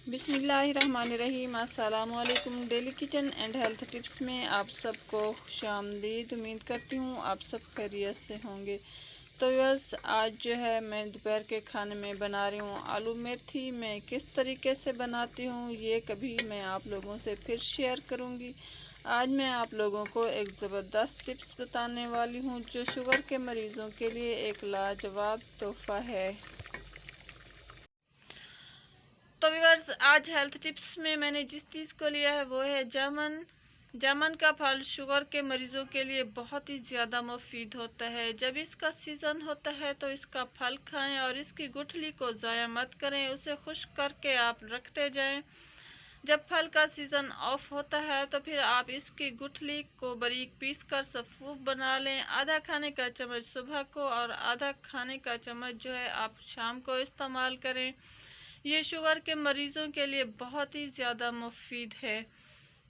बिस्मिल्लाहिर्रहमानिर्रहीम। अस्सलामु अलैकुम। Daily kitchen and health tips में आप सबको खुशामदीद। उम्मीद करती हूँ आप सब खैरियत से होंगे। तो बस आज जो है मैं दोपहर के खाने में बना रही हूँ आलू मेथी। मैं किस तरीके से बनाती हूँ ये कभी मैं आप लोगों से फिर शेयर करूँगी। आज मैं आप लोगों को एक ज़बरदस्त टिप्स बताने वाली हूँ जो शुगर के मरीज़ों के लिए एक लाजवाब तोहफ़ा है। तो व्यूअर्स, आज हेल्थ टिप्स में मैंने जिस चीज़ को लिया है वो है जामुन। जामुन का फल शुगर के मरीज़ों के लिए बहुत ही ज़्यादा मुफीद होता है। जब इसका सीज़न होता है तो इसका फल खाएं और इसकी गुठली को ज़ाया मत करें, उसे खुश्क करके आप रखते जाएं। जब फल का सीज़न ऑफ होता है तो फिर आप इसकी गुठली को बारीक पीस कर सफ़ूफ बना लें। आधा खाने का चम्मच सुबह को और आधा खाने का चम्मच जो है आप शाम को इस्तेमाल करें। ये शुगर के मरीज़ों के लिए बहुत ही ज़्यादा मुफीद है।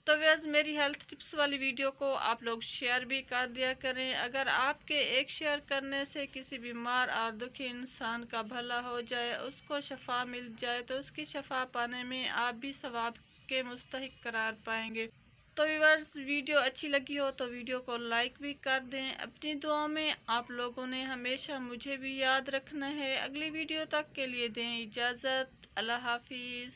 तो वैसे मेरी हेल्थ टिप्स वाली वीडियो को आप लोग शेयर भी कर दिया करें। अगर आपके एक शेयर करने से किसी बीमार और दुखी इंसान का भला हो जाए, उसको शफा मिल जाए, तो उसकी शफा पाने में आप भी सवाब के मुस्तहिक करार पाएंगे। तो व्यूअर्स, वीडियो अच्छी लगी हो तो वीडियो को लाइक भी कर दें। अपनी दुआओं में आप लोगों ने हमेशा मुझे भी याद रखना है। अगली वीडियो तक के लिए दें इजाज़त। अल्लाह हाफिज़।